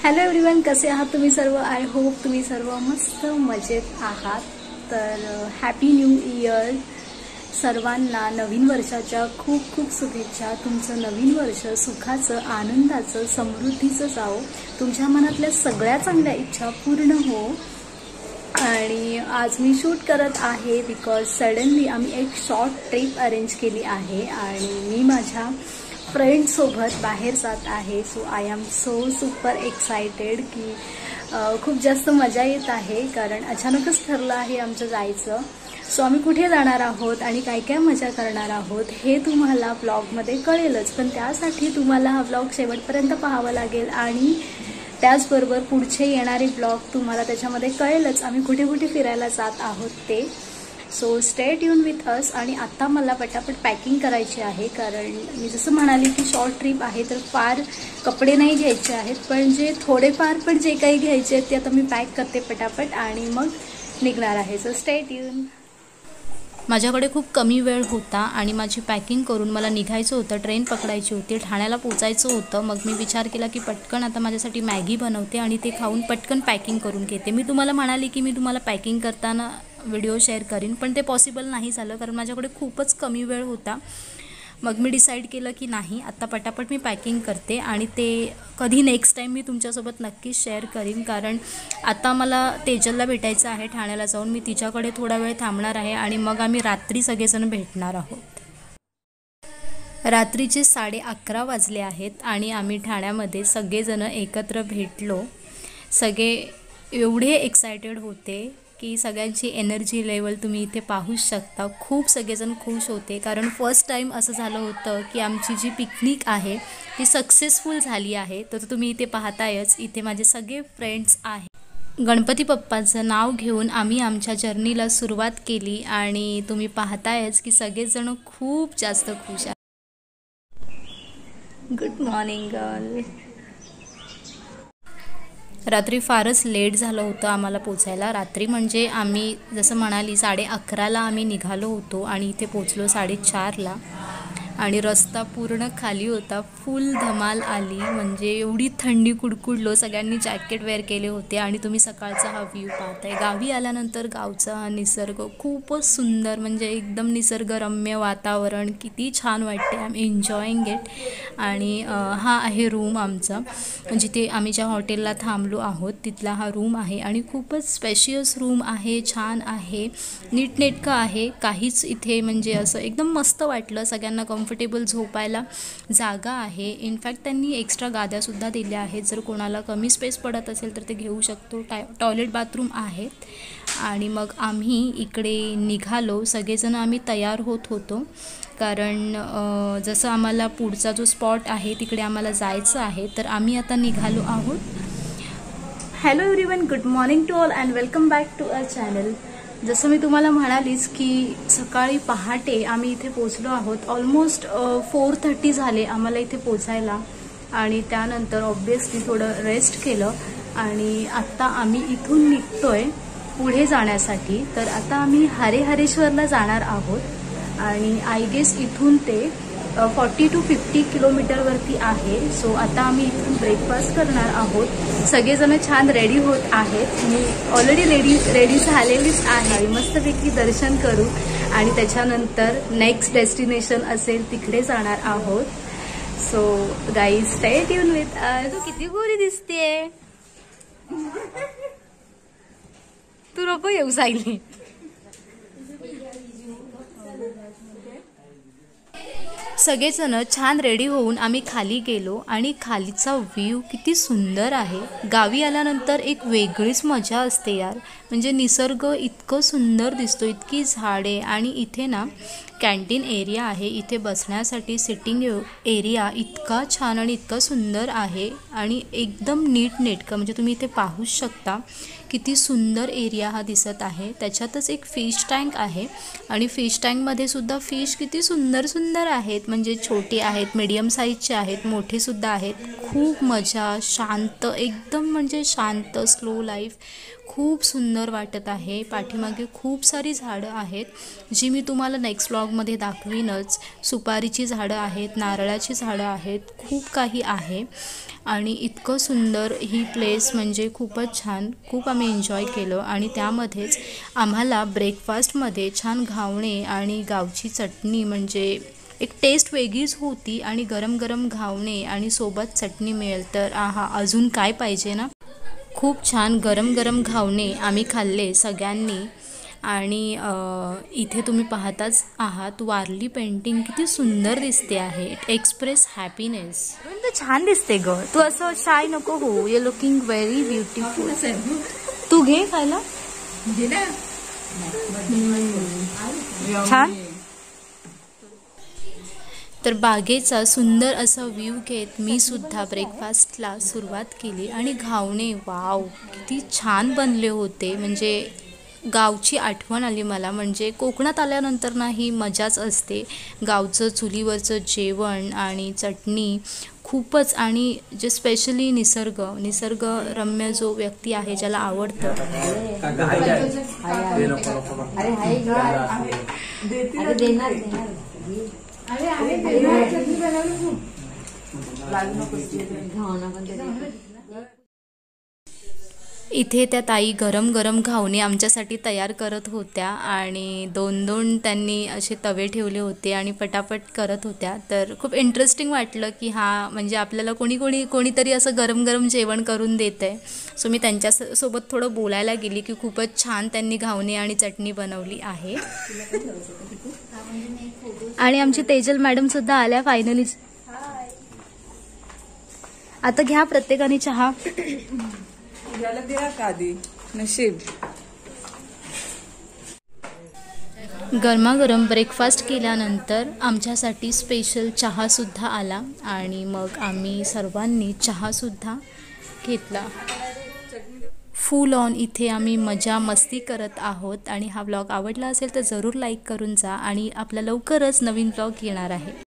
Hello everyone, कसे आहात तुम्ही सर्व? आय होप तुम्ही सर्व मस्त मजेत आहात. तर हॅपी न्यू इयर सर्वांना. नवीन वर्षाच्या खूप खूप शुभेच्छा. तुमचं नवीन वर्ष सुखाचं, आनंदाचं, समृद्धीचं जावो. तुमच्या मनातल्या सगळ्या चांगल्या इच्छा पूर्ण हो. आणि आज मी शूट करत आहे बिकॉज सडनली आम्ही एक शॉर्ट ट्रिप अरेंज केली आहे आणि मी माझ्या फ्रेंड्ससोबत बाहेर जात आहे. So I am so super excited की खूप जास्त मजा येत आहे, कारण अचानकच ठरलं आहे आमचं जायचं. सो आम्ही कुठे जाणार आहोत आणि काय काय मजा करणार आहोत हे तुम्हाला ब्लॉगमध्ये कळेलच, पण त्यासाठी तुम्हाला हा ब्लॉग शेवटपर्यंत पाहावा लागेल आणि त्याचबरोबर पुढचे येणारे ब्लॉग तुम्हाला त्याच्यामध्ये कळेलच आम्ही कुठे कुठे फिरायला जात आहोत ते. सो स्टे ट्यून विथ अस. आणि आता मला पटापट पॅकिंग करायची आहे, कारण मी जसं म्हणाली की शॉर्ट ट्रिप आहे तर फार कपडे नाही घ्यायचे आहेत, पण जे थोडेफार पण जे काही घ्यायचे आहेत ते आता मी पॅक करते पटापट आणि मग निघणार आहे. So stay tune. माझ्याकडे खूप कमी वेळ होता आणि माझी पॅकिंग करून मला निघायचं होतं. ट्रेन पकडायची होती, ठाण्याला पोचायचं होतं. मग मी विचार केला की पटकन आता माझ्यासाठी मॅगी बनवते आणि ते खाऊन पटकन पॅकिंग करून घेते. मी तुम्हाला म्हणाली की मी तुम्हाला पॅकिंग करताना व्हिडिओ शेअर करीन, पण ते पॉसिबल नाही झालं कारण माझ्याकडे खूपच कमी वेळ होता. मग मी डिसाईड केलं की नाही, आता पटापट मी पॅकिंग करते आणि ते कधी नेक्स्ट टाईम मी तुमच्यासोबत नक्कीच शेअर करीन. कारण आता मला तेजलला भेटायचं आहे ठाण्याला जाऊन. मी तिच्याकडे थोडा वेळ थांबणार आहे आणि मग आम्ही रात्री सगळेजण भेटणार आहोत. रात्रीचे 11:30 वाजले आहेत आणि आम्ही ठाण्यामध्ये सगळेजण एकत्र भेटलो. सगळे एवढे एक्सायटेड होते की सगळ्यांची एनर्जी लेवल तुम्ही इथे पाहू शकता. खूप सगळेजण खुश होते, कारण फर्स्ट टाईम असं झालं होतं की आमची जी पिकनिक आहे ती सक्सेसफुल झाली आहे. तर तुम्ही इथे पाहतायच, इथे माझे सगळे फ्रेंड्स आहेत. गणपती बाप्पाचं नाव घेऊन आम्ही आमच्या जर्नीला सुरुवात केली आणि तुम्ही पाहतायच की सगळेजण खूप जास्त खुश आहेत. Good morning girl. रात्री फारच लेट झालं होतं आम्हाला पोचायला. रात्री म्हणजे आम्ही जसं म्हणाली 11:30ला आम्ही निघालो होतो आणि इथे पोचलो 4:30ला. आणि रस्ता पूर्ण खाली होता, फुल धमाल आली. म्हणजे एवढी थंडी कुडकुडलो, सगळ्यांनी जॅकेट वेअर केले होते. आणि तुम्ही सकाळचा हा व्ह्यू पाहताय. गावी आल्यानंतर गावचा हा निसर्ग खूपच सुंदर, म्हणजे एकदम निसर्गरम्य वातावरण, किती छान वाटते. I am enjoying it. आणि हा आहे रूम आमचा, जिथे आम्ही ज्या हॉटेलला थांबलो आहोत तिथला हा रूम आहे. आणि खूपच स्पेशियस रूम आहे, छान आहे, नीटनेटकं आहे. काहीच इथे म्हणजे असं एकदम मस्त वाटलं. सगळ्यांना कम्फर्टेबल झोपायला जागा आहे. इनफॅक्ट त्यांनी एक्स्ट्रा गाद्यासुद्धा दिल्या आहेत, जर कोणाला कमी स्पेस पडत असेल तर ते घेऊ शकतो. टॉयलेट बाथरूम आहेत. आणि मग आम्ही इकडे निघालो. सगळेजण आम्ही तयार होत होतो, कारण जसं आम्हाला पुढचा जो स्पॉट आहे तिकडे आम्हाला जायचं आहे. तर आम्ही आता निघालो आहोत. Hello everyone, good morning to all and welcome back to our channel. जसं मी तुम्हाला म्हणालीच की सकाळी पहाटे आम्ही इथे पोचलो आहोत. ऑलमोस्ट 4:30 झाले आम्हाला इथे पोचायला. आणि त्यानंतर ऑब्वियसली थोडं रेस्ट केलं आणि आत्ता आम्ही इथून निघतोय पुढे जाण्यासाठी. तर आता आम्ही हरेहरेश्वरला जाणार आहोत आणि आय गेस इथून ते 40 to 50 किलोमीटरवरती आहे. सो आता आम्ही इथून ब्रेकफास्ट करणार आहोत. सगळेजण छान रेडी होत आहेत. मी ऑलरेडी रेडी झालेलीच आहे. मस्तपैकी दर्शन करू आणि त्याच्यानंतर नेक्स्ट डेस्टिनेशन असेल तिकडे जाणार आहोत. So guys, stay tune with us. तू किती गोरी दिसतेय. तू नको येऊ सायली. सगळेजण छान रेडी होऊन आम्ही खाली गेलो आणि खालीचा व्ह्यू किती सुंदर आहे. गावी आल्यानंतर एक वेगळीच मजा असते यार. म्हणजे निसर्ग इतकं सुंदर दिसतो, इतकी झाडे. आणि इथे ना कॅन्टीन एरिया आहे, इथे बसण्यासाठी सिटिंग एरिया इतका छान आणि इतका सुंदर आहे आणि एकदम नीटनेटकं. म्हणजे तुम्ही इथे पाहू शकता किती सुंदर एरिया हा दिसत आहे. त्याच्यातच एक फिश टँक आहे आणि फिश टँकमध्ये सुद्धा फिश किती सुंदर सुंदर आहेत. म्हणजे छोटे आहेत, मीडियम साईजचे आहेत, मोठेसुद्धा आहेत. खूप मजा, शांत, एकदम म्हणजे शांत, स्लो लाईफ, खूप सुंदर सुंदर वाटत आहे। पाठीमागे खूप सारी झाडं आहेत जी मी तुम्हाला नेक्स्ट व्लॉगमध्ये दाखवीनच। सुपारीची झाडं आहेत, नारळाची झाडं आहेत, खूप काही आहे आणि इतकं सुंदर ही प्लेस म्हणजे खूपच छान। खूप आम्ही एन्जॉय केलं आणि त्यामध्येच आम्हाला ब्रेकफास्टमध्ये छान घावणे आणि गावची चटणी म्हणजे एक टेस्ट वेगळीच होती आणि गरम गरम घावणे आणि सोबत चटणी मिळेल तर आहा अजून काय पाहिजे ना। खूप छान गरम गरम घावणे आम्ही खाल्ले सगळ्यांनी आणि इथे तुम्ही पाहताच आहात वारली पेंटिंग किती सुंदर दिसते आहे। It express happiness. तू छान दिसते ग, तू असं शाय नको हो, यू लुकिंग व्हेरी ब्युटिफुल। तू घे खायला छान। तर बागेचा सुंदर असा व्ह्यू घेत मी सुद्धा ब्रेकफास्टला सुरुवात केली आणि घावणे वाव किती छान बनले होते। म्हणजे गावची आठवण आली मला। म्हणजे कोकणात आल्यानंतर ना ही मजाच असते, गावचं चुलीवरचं जेवण आणि चटणी खूपच। आणि जे स्पेशली निसर्गरम्य जो व्यक्ती आहे ज्याला आवडतं इथे त्या ताई गरम गरम घावणे आमच्यासाठी तयार करत होत्या आणि दोन दोन त्यांनी असे तवे ठेवले होते आणि पटापट करत होत्या। तर खूप इंटरेस्टिंग वाटलं की हा म्हणजे आपल्याला कोणीतरी असं गरम गरम जेवण करून देत आहे। सो मी त्यांच्यासोबत थोडं बोलायला गेली की खूपच छान त्यांनी घावणे आणि चटणी बनवली आहे। आणि आमची तेजल मॅडम सुद्धा आल्या फायनली। आता घ्या प्रत्येकाने चहा। नशीब गरमागरम ब्रेकफास्ट केल्यानंतर आमच्यासाठी स्पेशल चहासुद्धा आला आणि मग आम्ही सर्वांनी चहासुद्धा घेतला। फुल ऑन इथे आम्ही मजा मस्ती करत आहोत आणि हा व्लॉग आवडला असेल तर जरूर लाईक करून जा आणि आपला लवकरच नवीन व्लॉग येणार आहे।